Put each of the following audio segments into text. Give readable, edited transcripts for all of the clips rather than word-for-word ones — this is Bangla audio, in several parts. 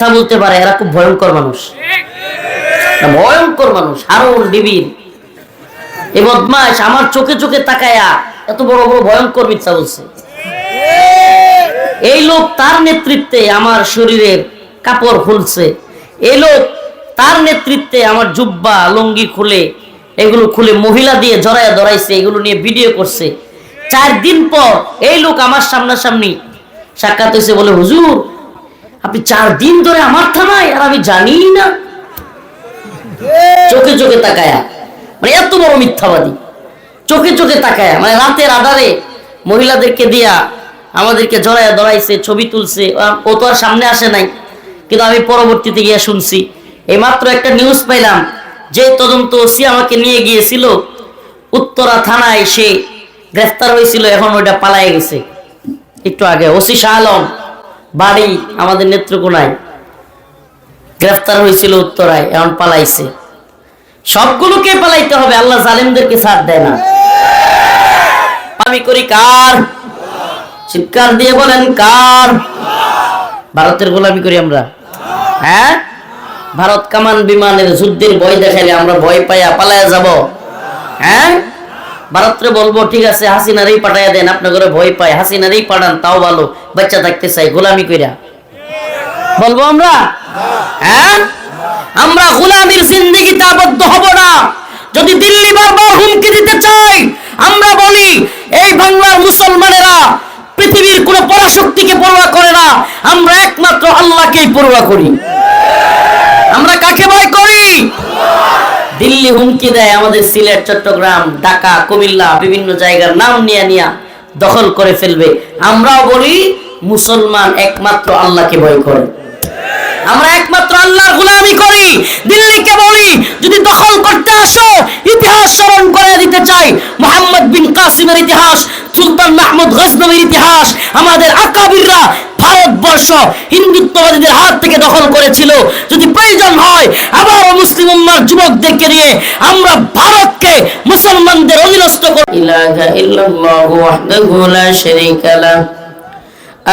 কথা বলতে পারে, এরা খুব ভয়ঙ্কর মানুষ, ভয়ঙ্কর মানুষ। হারুন বিবির এই বদমাশ আমার চোখে চোখে তাকায়া এত বড় বড় ভয়ঙ্কর মিথ্যা বলছে। এই লোক তার নেতৃত্বে আমার শরীরের কাপড় খুলছে, এই লোক তার নেতৃত্বে আমার জুব্বা লুঙ্গি খুলে এগুলো খুলে মহিলা দিয়ে জড়াইয়া ধরাইছে, এগুলো নিয়ে ভিডিও করছে। 4 দিন পর এই লোক আমার সামনাসামনি সাক্ষাৎ হয়েছে, বলে হুজুর আপনি 4 দিন ধরে আমার থানায় আর আমি জানি না। চোখে চোখে তাকায়া, মানে এত বড় মিথ্যাবাদী, চোখে চোখে তাকায়া, মানে রাতের আধারে মহিলাদেরকে দিয়া আমাদেরকে জড়াইয়া ধরাইছে, ছবি তুলছে। ও তো আর সামনে আসে নাই, কিন্তু আমি পরবর্তীতে গিয়ে শুনছি। এইমাত্র একটা নিউজ পাইলাম, যে তদন্ত ওসি আমাকে নিয়ে গিয়েছিল উত্তরা থানায়, সে গ্রেফতার হয়েছিল, এখন ওইটা পালায়ে গেছে। একটু আগে ওসি শাহ আলম, বাড়ি আমাদের নেত্রকোনায়, গ্রেফতার হয়েছিল উত্তরায়, এখন পালাইছে। সবগুলোকে পালাইতে হবে, আল্লাহ জালেমদেরকে ছাড় দেয় না। আমি করি কার? চিৎকার দিয়ে বলেন কার? ভারতের গোলামি করি আমরা। হ্যাঁ, ভারত কামান বিমানের যুদ্ধের ভয় দেখাইলে আমরা ভয় পাইয়া পালাইয়া যাব? হ্যাঁ, ভারতরে বলবো ঠিক আছে হাসিনারেই পাঠাইয়া দেন, আপনার ঘরে ভয় পায়, হাসিনারেই পাঠান তাও ভালো, বাচ্চা থাকতে চাই, গোলামি কইরা বলবো আমরা? হ্যাঁ, আমরা গোলামির জিন্দেগিতে আবদ্ধ হব না। যদি দিল্লি বারবার হুমকি দিতে চাই, আমরা বলি এই বাংলার মুসলমানেরা পৃথিবীর কোন পরাশক্তিকে পরোয়া করে না, আমরা একমাত্র আল্লাহকেই পরোয়া করি। আমরা কাকে ভয় করি? দিল্লি হুমকি দেয় আমাদের সিলেট, চট্টগ্রাম, ঢাকা, কুমিল্লা বিভিন্ন জায়গার নাম নিয়ে নিয়ে দখল করে ফেলবে। আমরাও বলি মুসলমান একমাত্র আল্লাহকে ভয় করে, আমরা একমাত্র আল্লাহর গোলামি করি। দিল্লিকে বলি যদি দখল করতে আসো, ইতিহাস স্মরণ করে দিতে চাই, মুহাম্মদ বিন কাসিমের ইতিহাস, সুলতান মাহমুদ গজনবীর ইতিহাস। আমাদের আকাবিররা ভারতবর্ষ হিন্দুত্ববাদীদের হাত থেকে দখল করেছিল। যদি প্রয়োজন হয় আবার মুসলিম উম্মার যুবকদেরকে নিয়ে আমরা ভারতকে মুসলমানদের অধীনস্থ করি। ইলাহা ইল্লাল্লাহু ওয়াহদাহু লা শারীকা লাহু।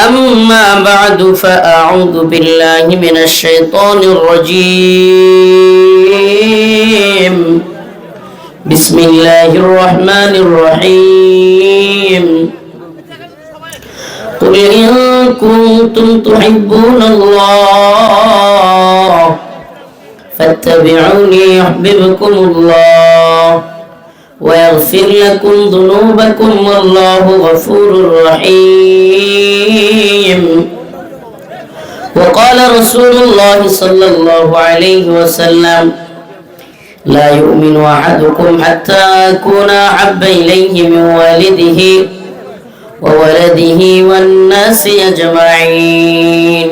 أما بعد فأعوذ بالله من الشيطان الرجيم. بسم الله الرحمن الرحيم. قل إن كنتم تحبون الله فاتبعوني يحببكم الله ويغفر لكم ذنوبكم والله غفور رحيم. وقال رسول الله صلى الله عليه وسلم لا يؤمن أحدكم حتى أكون أحب إليه من والده وولده والناس أجمعين.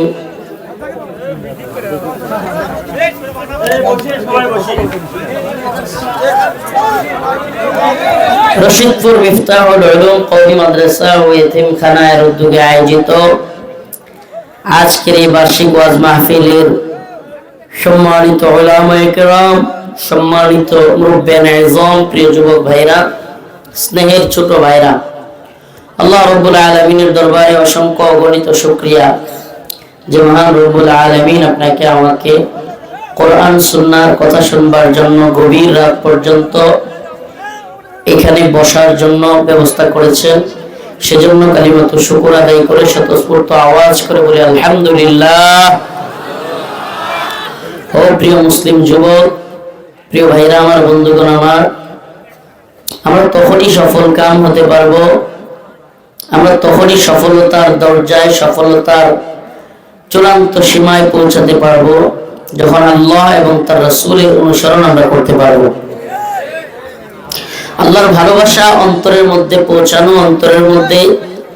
রশিদপুর মিফতাহুল উলুম কওমি মাদ্রাসা ও এতিমখানার উদ্যোগে আয়োজিত আজকের এই বার্ষিক ওয়াজ মাহফিলের সম্মানিত উলামায়ে কেরাম, সম্মানিত মুরব্বিয়ানে আযম, প্রিয় যুবক ভাইরা, স্নেহের ছোট ভাইরা, আল্লাহ রাব্বুল আলামিনের দরবারে অসংখ্য অগণিত শুকরিয়া যে মহান রব্বুল আলামিন আপনাকে আমাকে কোরআন সুন্নাহর কথা শুনবার জন্য গভীর রাত পর্যন্ত এখানে বসার জন্য ব্যবস্থা করেছেন। সেজন্য কালিমাতু শুকর আদায় করে স্বতঃস্ফূর্ত আওয়াজ করে বলি আলহামদুলিল্লাহ। ও প্রিয় মুসলিম যুবক, প্রিয় ভাইরা আমার, বন্ধুগণ আমার, আমরা তখনই সফল কাম হতে পারবো, আমরা তখনই সফলতার দরজায়, সফলতার চূড়ান্ত সীমায় পৌঁছাতে পারবো যখন আল্লাহ এবং তার রাসূলের অনুসরণ আমরা করতে পারবো। আল্লাহর ভালোবাসা অন্তরের মধ্যে পৌঁছানো, অন্তরের মধ্যে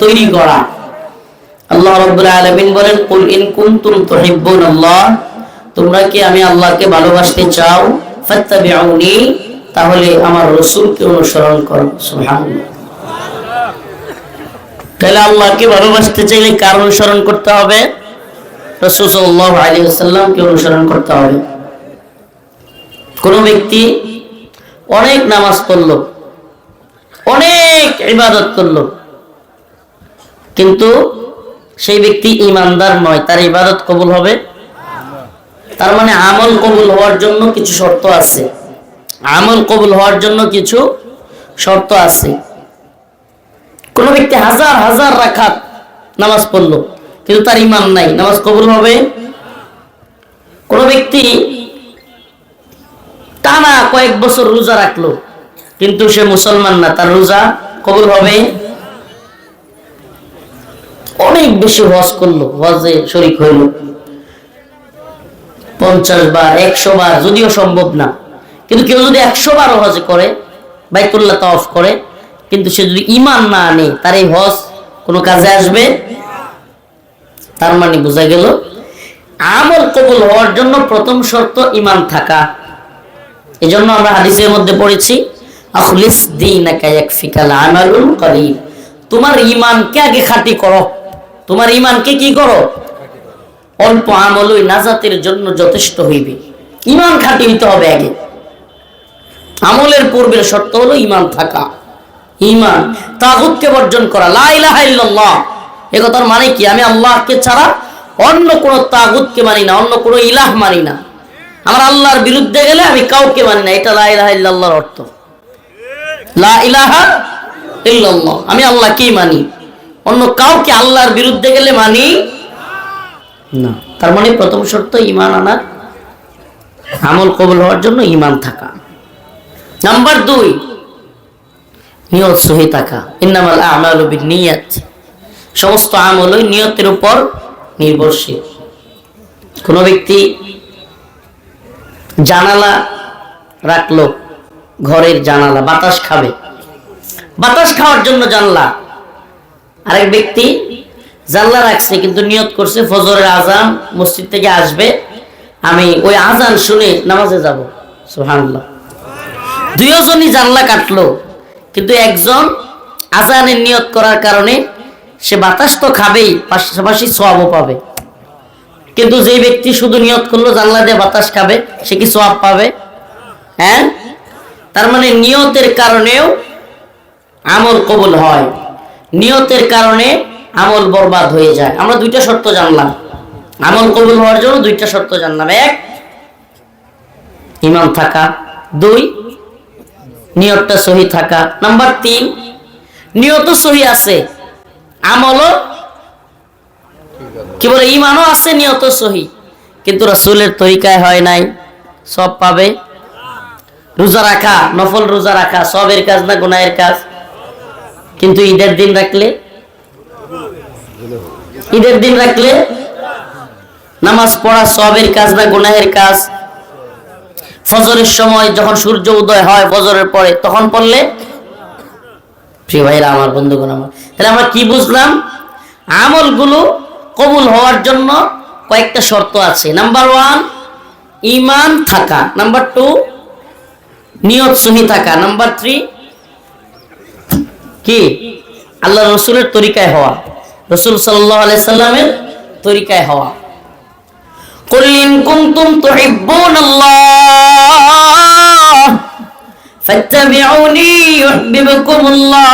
তৈরি করা। আল্লাহ রাব্বুল আলামিন বলেন কুল ইন কুনতুম তুহিব্বুনাল্লাহ, তোমরা কি আমি আল্লাহকে ভালোবাসতে চাও, ফাত্তাবিউনি, তাহলে আমার রাসূলকে অনুসরণ করো। সুবহানাল্লাহ। তাহলে আল্লাহকে ভালোবাসতে চাইলে কার অনুসরণ করতে হবে? রাসূল সাল্লাল্লাহু আলাইহি ওয়াসাল্লামকে অনুসরণ করতে হবে। কোন ব্যক্তি অনেক নামাজ পড়লো, অনেক ইবাদত করলো, কিন্তু সেই ব্যক্তি ঈমানদার নয়, তার ইবাদত কবুল হবে? তার মানে আমল কবুল হওয়ার জন্য কিছু শর্ত আছে। আমল কবুল হওয়ার জন্য কিছু শর্ত আছে। কোন ব্যক্তি হাজার হাজার রাকাত নামাজ পড়লো কিন্তু তার ঈমান নাই, নামাজ কবুল হবে? কোন ব্যক্তি টানা কয়েক বছর রোজা রাখলো কিন্তু সে মুসলমান না, তার রোজা কবুল হবে? অনেক বেশি হজ করলো, হজে শরীক হইল 50 বার 100 বার, যদিও সম্ভব না, কিন্তু কেউ যদি 100 বারও হজ করে, বাইতুল্লাহ তাওয়াফ করে, কিন্তু সে যদি ঈমান না আনে তার এই হজ কোনো কাজে আসবে? তার মানে বোঝা গেল আমল কবুল হওয়ার জন্য প্রথম শর্ত ঈমান থাকা। এজন্য আমরা হাদিসের মধ্যে পড়েছি আখলিস দীনাকা ইয়াকফিকাল আমালুল কলিল, তোমার ঈমানকে আগে খাঁটি করো, তোমার ঈমানকে কি করো? অল্প আমলই নাজাতের জন্য যথেষ্ট হইবে। ঈমান খাঁটি হইতে হবে আগে। আমলের পূর্বের শর্ত হলো ঈমান থাকা। ঈমান, তাগুতকে বর্জন করা, লা ইলাহা ইল্লাল্লাহ। এই কথার মানে কি? আমি আল্লাহকে ছাড়া অন্য কোন তাগুতকে মানি না, অন্য কোন ইলাহ মানি না। আমার আল্লাহর বিরুদ্ধে গেলে আমি কাউকে মানি না, এটা লা ইলাহা ইল্লাল্লাহর অর্থ। লা ইলাহা ইল্লাল্লাহ, আমি আল্লাহকেই মানি, অন্য কাউকে আল্লাহর বিরুদ্ধে গেলে মানি না। তার মানে প্রথম শর্ত ঈমান আনা, আমল কবুল হওয়ার জন্য ঈমান থাকা। নাম্বার 2, নিয়ত সহি থাকা। ইন্নামাল আমালু বিন্নিয়াত, সমস্ত আমলই নিয়তের উপর নির্ভরশীল। কোন ব্যক্তি জানালা রাখলো, ঘরের জানালা, বাতাস খাবে, বাতাস খাওয়ার জন্য জানলা। আরেক ব্যক্তি জানলা রাখছে কিন্তু নিয়ত করছে ফজরের আজান মসজিদ থেকে আসবে, আমি ওই আজান শুনে নামাজে যাব। সুবহানাল্লাহ। দুইজনই জানলা কাটলো, কিন্তু একজন আজানের নিয়ত করার কারণে সে বাতাস তো খাবেই, পাশাপাশি সওয়াবও পাবে। কিন্তু যে ব্যক্তি শুধু নিয়ত করলো জানলা দিয়ে বাতাস খাবে, সে কি সওয়াব পাবে? হ্যাঁ। তার মানে নিয়তের কারণেও আমল কবুল হয়, নিয়তের কারণে আমল বরবাদ হয়ে যায়। আমরা 2টা শর্ত জানলাম, আমল কবুল হওয়ার জন্য 2টা শর্ত জানলাম। 1, ঈমান থাকা। 2, নিয়তটা সহি থাকা। নাম্বার 3, নিয়ত সহি আছে, আমলও কি বলে ঈমানও আছে, নিয়ত সহি, কিন্তু রাসূলের তরিকায় হয় নাই, সব পাবে? রোজা রাখা, নফল রোজা রাখা সবের কাজ না গুনাহের কাজ? কিন্তু ঈদের দিন রাখলে, ঈদের দিন রাখলে নামাজ পড়া সবের কাজ না গুনাহের কাজ? ফজরের সময় যখন সূর্য উদয় হয় ফজরের পরে তখন পড়লে? প্রিয় ভাইরা আমার, বন্ধুগণ আমার, তাহলে আমরা কি বুঝলাম? আমলগুলো কবুল হওয়ার জন্য কয়েকটা শর্ত আছে। নাম্বার 1, ঈমান থাকা। নাম্বার 2, নিয়ত সহি থাকা। নাম্বার 3, কি? আল্লাহ রসুলের তরিকায় হওয়া, রসুল সাল্লাল্লাহু আলাইহি সাল্লামের তরিকায় হওয়া। কুল ইন কুনতুম তুহিব্বুনাল্লাহ ফাত্তাবিউনি ইউহিব্বুকুমুল্লাহ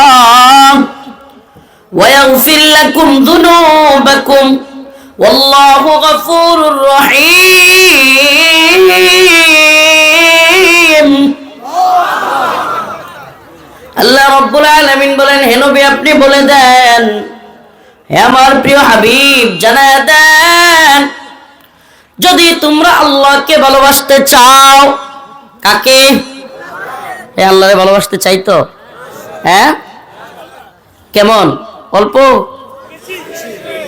ওয়া ইয়াগফির লাকুম যুনুবাকুম ওয়াল্লাহু গফুরুর রহিম। আল্লাহ রাব্বুল আলামিন বলেন, হে নবী আপনি বলে দেন, হে আমার প্রিয় হাবিব জানায় দেন, যদি তোমরা আল্লাহকে ভালোবাসতে চাও। কাকে? হে আল্লাহরে ভালোবাসতে চাই তো? হ্যাঁ, কেমন? অল্প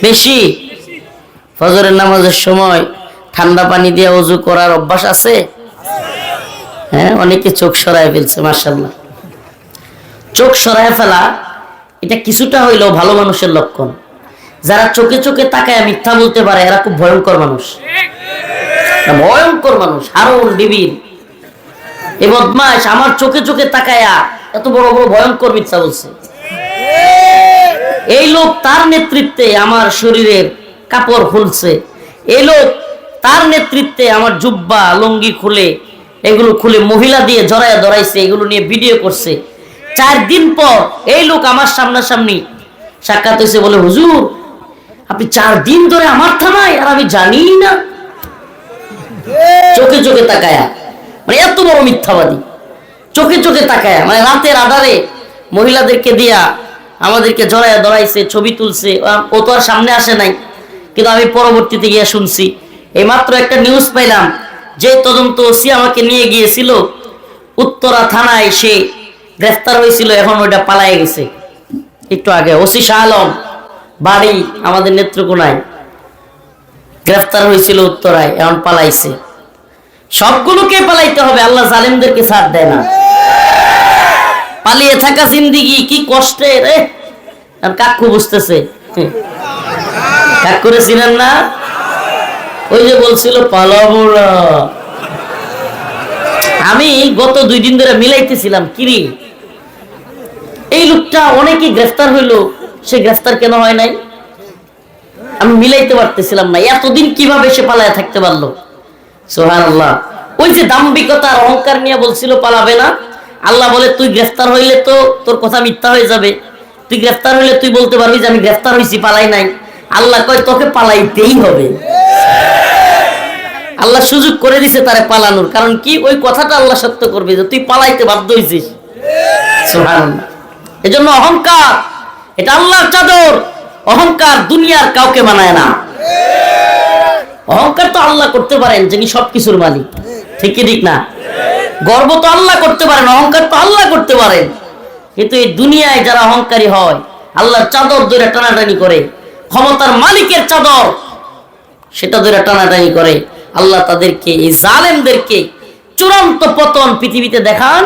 বেশি? ফজরের নামাজের সময় ঠান্ডা পানি দিয়ে ওযু করার অভ্যাস আছে? হ্যাঁ, অনেকে চোখ সরায় ফেলছে, মাশাআল্লাহ। চোখ সরায় ফেলা এটা কিছুটা হইলেও ভালো মানুষের লক্ষণ। যারা চোখে চোখে তাকায় মিথ্যা বলতে পারে এরা খুব ভয়ঙ্কর মানুষ, ভয়ঙ্কর মানুষ, হারুন ডিবির। এই বদমাশ আমার চোখে চোখে তাকায়া এত বড় বড় ভয়ঙ্কর মিথ্যা বলছে। এই লোক তার নেতৃত্বে আমার শরীরের কাপড় খুলছে, এই লোক তার নেতৃত্বে আমার জুব্বা লুঙ্গি খুলে এগুলো খুলে মহিলা দিয়ে জড়ায়া ধরাইছে, এগুলো নিয়ে ভিডিও করছে। 4 দিন পর এই লোক আমার সামনাসামনি সাক্ষাৎ হয়েছে, বলে হুজুর আপনি 4 দিন ধরে আমার থানায় আর আমি জানি না। চোখে তাকায়া, মানে এত বড় মিথ্যাবাদী, চোখে চোখে তাকায়া, মানে রাতের আধারে মহিলাদেরকে দিয়া আমাদেরকে জড়াইয়া ধরাইছে, ছবি তুলছে। ও তো আর সামনে আসে নাই, কিন্তু আমি পরবর্তীতে গিয়ে শুনছি। এইমাত্র একটা নিউজ পাইলাম, যে তদন্ত ওসি আমাকে নিয়ে গিয়েছিল উত্তরা থানায়, সে গ্রেফতার হয়েছিল, এখন ওইটা পালায়ে গেছে। একটু আগে ওসি শাহ আলম, বাড়ি আমাদের নেত্রকোনায়, গ্রেফতার হয়েছিল উত্তরায়, এখন পালাইছে। সবগুলোকে পালাইতে হবে, আল্লাহ জালেমদেরকে ছাড় দেয় না। পালিয়ে থাকা জিন্দিগি কি কষ্টের। কাকু বুঝতেছে, কাকুরে চিনেন না? ওই যে বলছিল পালাবো না। আমি গত 2 দিন ধরে মিলাইতেছিলাম, কিরি এই লোকটা অনেকে গ্রেফতার হইলো, সে গ্রেফতার কেন হয় নাই? আমি মিলাইতে পারতেছিলাম না, এতদিন কিভাবে সে পালায়া থাকতে পারলো। সুবহানাল্লাহ। ওই যে দাম্ভিকতা আর অহংকার নিয়ে বলছিল পালাবে না, আল্লাহ বলে তুই গ্রেফতার হইলে তো তোর কথা মিথ্যা হয়ে যাবে। তুই গ্রেফতার হইলে তুই বলতে পারবি যে আমি গ্রেফতার হয়েছি, পালাই নাই। আল্লাহ কয় তোকে পালাইতেই হবে। আল্লাহ সুযোগ করে দিছে তারে পালানোর, কারণ কি ওই কথাটা আল্লাহ সত্য করবে যে তুই পালাইতে বাধ্য হয়েছিস। সুবহানাল্লাহ। এজন্য অহংকার এটা আল্লাহর চাদর, অহংকার দুনিয়ার কাউকে মানায় না। অহংকার তো আল্লাহ করতে পারেন, যিনি সবকিছুর মালিক, ঠিক কি ঠিক না? গর্ব তো আল্লাহ করতে পারেন, অহংকার তো আল্লাহ করতে পারেন। কিন্তু এই দুনিয়ায় যারা অহংকারী হয়, আল্লাহর চাদর ধরে টানাটানি করে, ক্ষমতার মালিকের চাদর সেটা ধরে টানাটানি করে, আল্লাহ তাদেরকে, এই জালেমদেরকে চূড়ান্ত পতন পৃথিবীতে দেখান।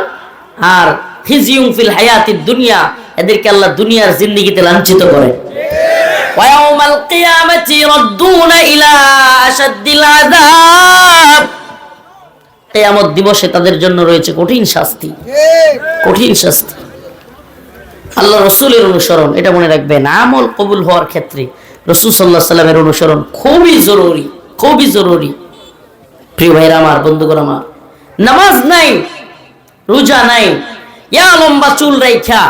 আর খিজিউম ফিল হায়াতিদ দুনিয়া, এদেরকে আল্লাহ দুনিয়ার জিন্দেগিতে লাঞ্ছিত করে। ওয়ায়াউমাল কিয়ামাতি রাদ্দুনা ইলা আশাদ্দিল আযাব, কিয়ামত দিবসে তাদের জন্য রয়েছে কঠিন শাস্তি, কঠিন শাস্তি। আল্লাহ রাসূলের অনুসরণ, এটা মনে রাখবেন, আমল কবুল হওয়ার ক্ষেত্রে রাসূল সাল্লাল্লাহু আলাইহি ওয়াসাল্লামের অনুসরণ খুবই জরুরি, খুবই জরুরি। প্রিয় ভাইরা আমার, বন্ধুগণ আমার, নামাজ নাই, রোজা নাই, ইয়া লম্বা চুল রাইখা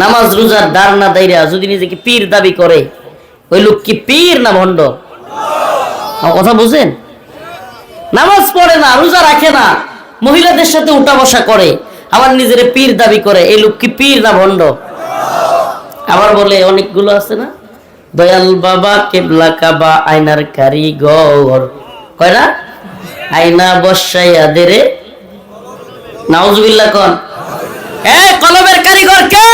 নামাজ রোজার দার না দাইরা যদি নিজেকে পীর দাবি করে, ওই লোক কি পীর না ভণ্ড? কথা বুঝেন? নামাজ পড়ে না, রোজা রাখে না, মহিলাদের সাথে উঠা বসা করে, আবার নিজের পীর দাবি করে, এই লোক কি পীর না ভণ্ড? আবার বলে অনেকগুলো আছে না, দয়াল বাবা কেবলা কাবা আয়নার কারিগর, কয় না? আয়না বসাইয়া দেরে, নাউজুবিল্লাহ কোন। কলবের কারিগর কে?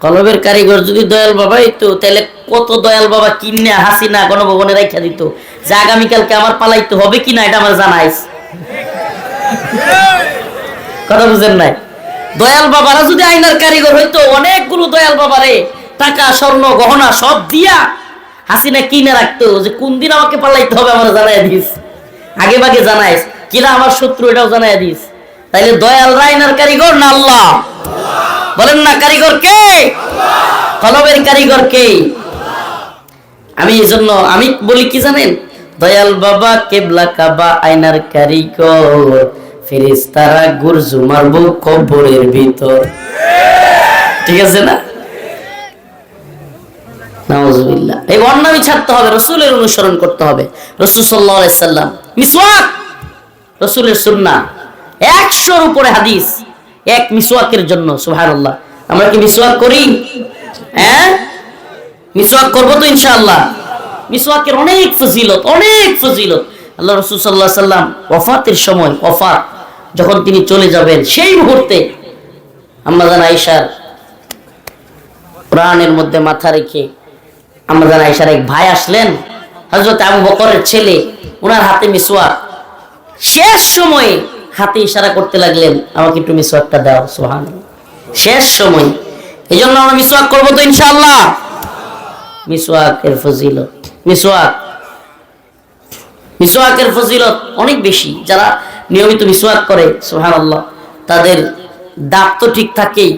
কলবের কারিগর যদি দয়াল বাবা হইতো, তাহলে কত দয়াল বাবা কিনে হাসিনা গণভবনে রাখা দিত, যে আগামীকালকে আমার পালাইতে হবে কিনা এটা আমার জানাইস। কথা বুঝেন নাই? দয়াল বাবারা যদি আইনার কারিগর হইতো, অনেকগুলো দয়াল বাবারে টাকা স্বর্ণ গহনা সব দিয়া হাসিনা কিনে রাখতো, যে কোন দিন আমাকে পালাইতে হবে আমার জানাই দিস, আগে ভাগে জানাইস, কিনা আমার শত্রু এটাও জানাই দিস। তাইলে দয়াল রাইনার কারিগর না আল্লাহ? বলেন না, কারিগর কে? কলবের কারিগর কে? আমি এই জন্য আমি বলি কি জানেন, দয়াল বাবা কেবলা কাবা আয়নার কারিগর, ফেরেশতারা গুরজু মারবো কবরের ভিতর। ঠিক আছে না? নাউজুবিল্লাহ। এই অন্যায় ছাড়তে হবে, রাসূলের অনুসরণ করতে হবে। রাসূল সাল্লাল্লাহু আলাইহি সাল্লাম মিসওয়াক, রাসূলের সুন্নাহ, 100-র উপরে হাদিস এক মিসওয়াকের জন্য। সুবহানাল্লাহ। আমরা কি মিসওয়াক করি? মিসওয়াক করব তো ইনশাআল্লাহ। মিসওয়াকের অনেক ফজিলত, অনেক ফজিলত। আল্লাহ রাসূল সাল্লাল্লাহু আলাইহি সাল্লাম ওয়াফাতের সময়, ওয়াফাত যখন তিনি চলে যাবেন, সেই মুহূর্তে আম্মা জান আয়েশার প্রাণের মধ্যে মাথা রেখে আম্মা জান আয়েশার এক ভাই আসলেন, হযরত আবু বকরের ছেলে, ওনার হাতে মিসওয়াক। শেষ সময়ে হাতে ইশারা করতে লাগলেন, আমাকে একটু মিসওয়াকটা দাও। সুবহানাল্লাহ। শেষ সময়, এই জন্য আমরা মিসওয়াক করবো তো ইনশাআল্লাহ। মিসওয়াকের ফজিলত, মিসওয়াকের ফজিলত অনেক বেশি। যারা নিয়মিত মিসওয়াক করে, সুবহানাল্লাহ, তাদের দাঁত তো ঠিক থাকেই,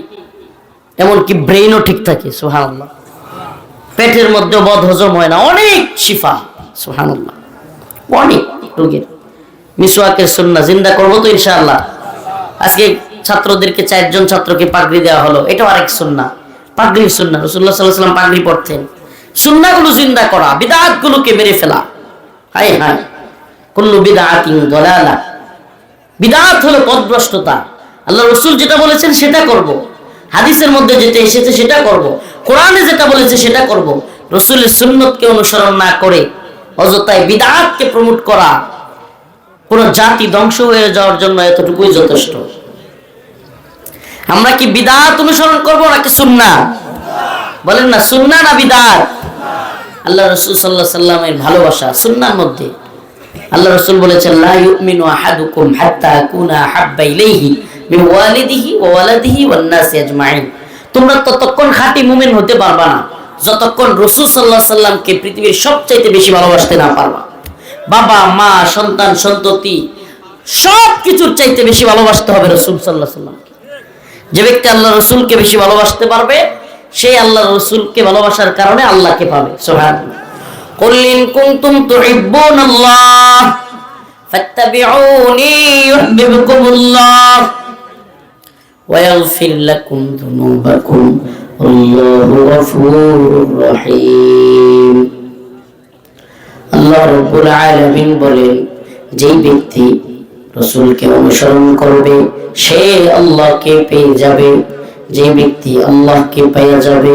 এমনকি ব্রেইনও ঠিক থাকে। সুবহানাল্লাহ। পেটের মধ্যে বদ হজম হয় না, অনেক শিফা। সুবহানাল্লাহ। অনেক রোগের মিসওয়াকের সুন্নাহ জিন্দা করবো তো ইনশাআল্লাহ। আজকে ছাত্রদেরকে 4 জন ছাত্রকে পাগড়ি দেওয়া হলো, এটাও আরেক সুন্নাহ, পাগড়ির সুন্নাহ। রাসূলুল্লাহ সাল্লাল্লাহু আলাইহি ওয়াসাল্লাম পাগড়ি পরতেন। সুন্নাহগুলো জিন্দা করা, বিদআতগুলোকে মেরে ফেলা। হায় হায়, কুল্লু বিদআতিন দালালাহ, বিদআত হলো পথভ্রষ্টতা। আল্লাহ রাসূল যেটা বলেছেন সেটা করব, হাদিসের মধ্যে যেটা এসেছে সেটা করব, কোরআনে যেটা বলেছে সেটা করব। রাসূলের সুন্নতকে অনুসরণ না করে অযথায় বিদআতকে প্রমোট করা পুরো জাতি ধ্বংস হয়ে যাওয়ার জন্য এতটুকুই যথেষ্ট। আমরা কি বিদআত অনুসরণ করব নাকি সুন্নাহ? বলেন না, সুন্নাহ না বিদআত? আল্লাহ রাসূল সাল্লাল্লাহু আলাইহি সাল্লামের ভালোবাসা সুন্নাহর মধ্যে। আল্লাহ রাসূল বলেছেন, লা ইউমিনু আহাদুকুম হাত্তা আকুনা হাব্বা ইলাইহি মিন ওয়ালিদিহি ওয়া ওয়ালাদিহি ওয়ান নাসি আজমাইন। তোমরা ততক্ষণ খাঁটি মুমিন হতে পারবা না যতক্ষণ রাসূল সাল্লাল্লাহু আলাইহি সাল্লামকে পৃথিবীর সবচাইতে বেশি ভালোবাসতে না পারবা। বাবা মা সন্তান সন্ততি সবকিছুর চাইতে বেশি ভালোবাসতে হবে রাসূল সাল্লাল্লাহু আলাইহি সাল্লামকে। যে ব্যক্তি আল্লাহ রাসূলকে বেশি ভালোবাসতে পারবে সেই আল্লাহ রাসূলকে ভালোবাসার কারণে আল্লাহকে পাবে। সুবহানাল্লাহ। কুল ইন কুনতুম তুহিব্বুনাল্লাহ ফাত্তাবিউনি ইউহিব্বুকুমুল্লাহ ওয়া ইয়াগফির লাকুম যুনুবাকুম আল্লাহু গফুরুর রহিম। আল্লাহ রাব্বুল আলামিন বলেন, যেই ব্যক্তি রাসূলকে অনুসরণ করবে সে আল্লাহকে পেয়ে যাবে, যে ব্যক্তি আল্লাহকে পেয়ে যাবে।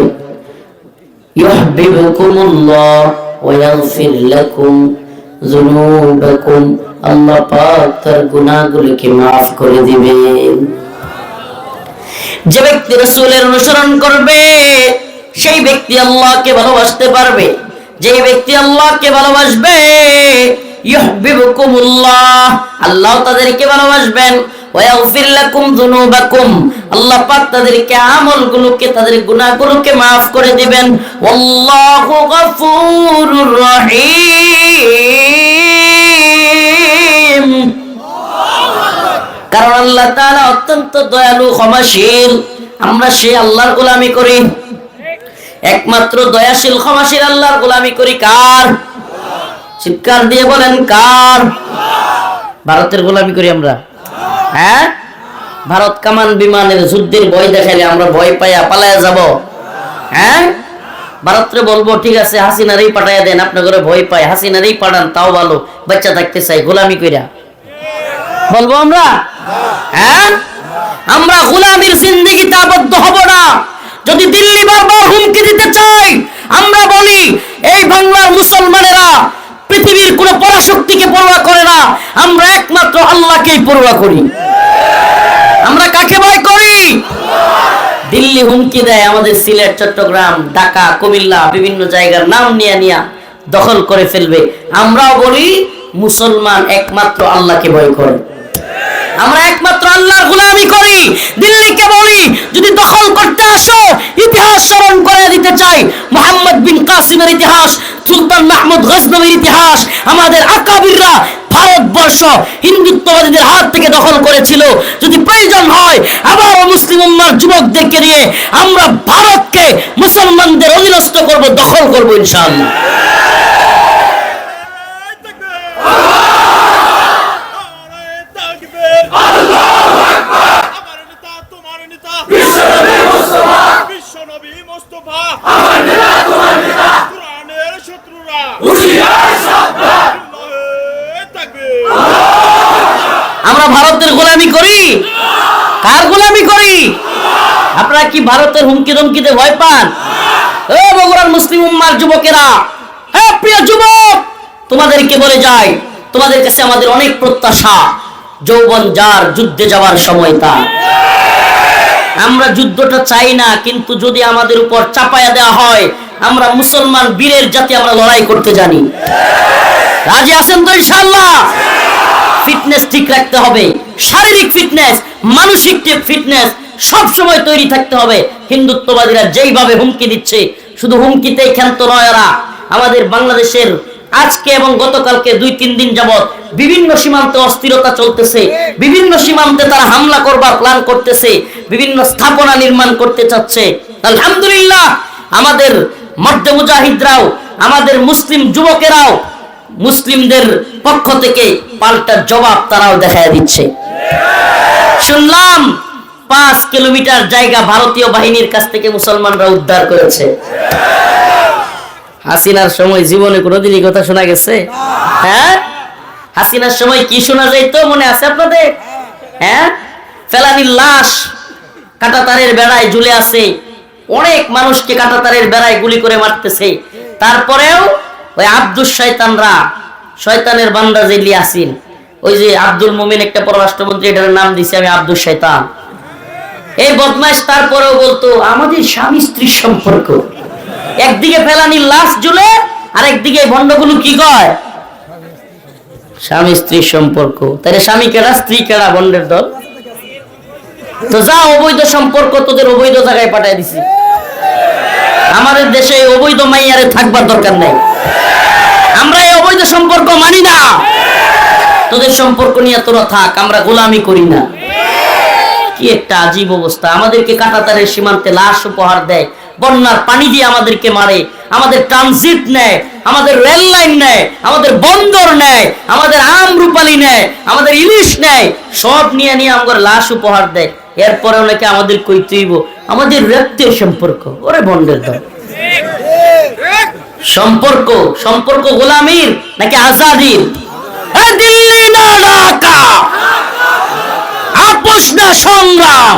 ইউহিব্বুকুমুল্লাহ ওয়া ইয়াগফির লাকুম যুনুবাকুম, আল্লাহ পাক তার গুনাহগুলোকে maaf করে দিবেন। যে ব্যক্তি রাসূলের অনুসরণ করবে সেই ব্যক্তি আল্লাহকে ভালোবাসতে পারবে। যে ব্যক্তি আল্লাহকে ভালোবাসবে ইউহিব্বুকুমুল্লাহ, আল্লাহ তাদেরকে ভালোবাসবেন। ওয়া ইয়াগফির লাকুম যুনুবাকুম, আল্লাহ পাক তাদেরকে আমলগুলোকে তাদের গুনাহগুলোকে maaf করে দিবেন। আল্লাহু গফুরুর রহিম, কারণ আল্লাহ তাআলা অত্যন্ত দয়ালু ক্ষমাশীল। আমরা সেই আল্লাহর গোলামি করি, একমাত্র দয়াশীল ক্ষমাশীল আল্লাহর গোলামি করি। কার? চিৎকার দিয়ে বলেন কার? ভারতের গোলামি করি আমরা। হ্যাঁ, ভারত কামান বিমানের যুদ্ধের ভয় দেখাইলে আমরা ভয় পাইয়া পালায়া যাব? হ্যাঁ, ভারতরে বলবো ঠিক আছে হাসিনারই পাঠাইয়া দেন, আপনার ঘরে ভয় পায় হাসিনারই পাঠান তাও ভালো, বাচ্চা থাকতে চাই, গোলামি কইরা বলবো আমরা? হ্যাঁ, আমরা গোলামির জিন্দেগিতে আবদ্ধ হব না। যদি দিল্লি বারবার হুমকি দিতে চাই, আমরা বলি এই বাংলার মুসলমানেরা পৃথিবীর কোন পরাশক্তিকে পরোয়া করে না, আমরা একমাত্র আল্লাহকেই পরোয়া করি। আমরা কাকে ভয় করি? দিল্লি হুমকি দেয় আমাদের সিলেট, চট্টগ্রাম, ঢাকা, কুমিল্লা বিভিন্ন জায়গার নাম নিয়ে দখল করে ফেলবে। আমরাও বলি মুসলমান একমাত্র আল্লাহকে ভয় করে, আমরা একমাত্র আল্লাহর গোলামি করি। দিল্লিকে বলি যদি দখল করতে আসো ইতিহাস স্মরণ করে দিতে চাই, মুহাম্মদ বিন কাসিমের ইতিহাস, সুলতান মাহমুদ গজনবীর ইতিহাস, আমাদের আকাবিররা ভারতবর্ষ হিন্দুত্ববাদীদের হাত থেকে দখল করেছিল। যদি প্রয়োজন হয় আবার মুসলিম উম্মার যুবকদেরকে নিয়ে আমরা ভারতকে মুসলমানদের অধীনস্থ করব, দখল করব ইনশাআল্লাহ। আমরা ভারতের গোলামি করি? কার গোলামি করি? আপনারা কি ভারতের হুমকি ধমকিতে ভয় পান? ও বগুড়ার মুসলিম উম্মার যুবকেরা, হে প্রিয় যুবক, তোমাদেরকে বলে যাই, তোমাদের কাছে আমাদের অনেক প্রত্যাশা। যৌবন যার, যুদ্ধে যাওয়ার সময় তার। আমরা যুদ্ধটা চাই না, কিন্তু যদি আমাদের উপর চাপায়া দেওয়া হয়, আমরা মুসলমান বীরের জাতি, আমরা লড়াই করতে জানি। রাজি আছেন তো ইনশাআল্লাহ? ফিটনেস ঠিক রাখতে হবে, শারীরিক ফিটনেস, মানসিক ফিটনেস সব সময় তৈরি থাকতে হবে। হিন্দুত্ববাদীরা যেইভাবে হুমকি দিচ্ছে, শুধু হুমকিতেই ক্ষান্ত নয় এরা। আমাদের বাংলাদেশের আজকে এবং গতকালকে 2-3 দিন যাবত বিভিন্ন সীমান্তে অস্থিরতা চলতেছে, বিভিন্ন সীমান্তে তারা হামলা করবার প্ল্যান করতেছে, বিভিন্ন স্থাপনা নির্মাণ করতে চাচ্ছে। আলহামদুলিল্লাহ, আমাদের মর্দে মুজাহিদরাও, আমাদের মুসলিম যুবকেরাও মুসলিমদের পক্ষ থেকে পাল্টা জবাব তারাও দেখায় দিচ্ছে। শুনলাম 5 কিলোমিটার জায়গা ভারতীয় বাহিনীর কাছ থেকে মুসলমানরা উদ্ধার করেছে। হাসিনার সময় জীবনে কোনোদিনই কথা শোনা গেছে? হ্যাঁ, হাসিনার সময় কি শোনা যাইতো মনে আছে আপনাদের? হ্যাঁ, ফেলানির লাশ কাঁটাতারের বেড়ায় ঝুলে আছে, অনেক মানুষকে কাঁটাতারের বেড়ায় গুলি করে মারতেছে। তারপরেও ওই আব্দুল শয়তানরা, শয়তানের বান্দা যে ইয়াসিন, ওই যে আব্দুল মুমিন একটা পররাষ্ট্রমন্ত্রী, এটার নাম দিছি আমি আব্দুল শয়তান, এই বদমাইশ তারপরেও বলতো আমাদের স্বামী স্ত্রীর সম্পর্ক। একদিকে ফেলানির লাশ ঝুলে, আর একদিকে ভণ্ডগুলো কি কয় স্বামী স্ত্রীর সম্পর্ক। তাহলে স্বামী কেডা, স্ত্রী কেডা, ভণ্ডের দল। তো যা অবৈধ সম্পর্ক তোদের অবৈধ জায়গায় পাঠিয়ে দিছি। আমাদের দেশে অবৈধ মাইয়ারে থাকবার দরকার নেই, আমরা এই অবৈধ সম্পর্ক মানি না। তোদের সম্পর্ক নিয়ে তোরা থাক, আমরা গোলামি করি না। কি একটা আজীব অবস্থা। আমাদেরকে কাঁটাতারের সীমান্তে লাশ উপহার দেয়, বন্যার পানি দিয়ে আমাদেরকে মারে, আমাদের ট্রানজিট নেয়, আমাদের রেল লাইন নেয়, আমাদের বন্দর নেয়, আমাদের আম রূপালী নেয়, আমাদের ইলিশ নেয়, সব নিয়ে নিয়ে আমাদের লাশ উপহার দেয়। এরপরে নাকি আমাদের কইতেইব আমাদের রক্তের সম্পর্ক। ওরে বন্ডের দল। সম্পর্ক, সম্পর্ক গোলামির নাকি আজাদির? দিল্লি না ঢাকা, আপোষ না সংগ্রাম,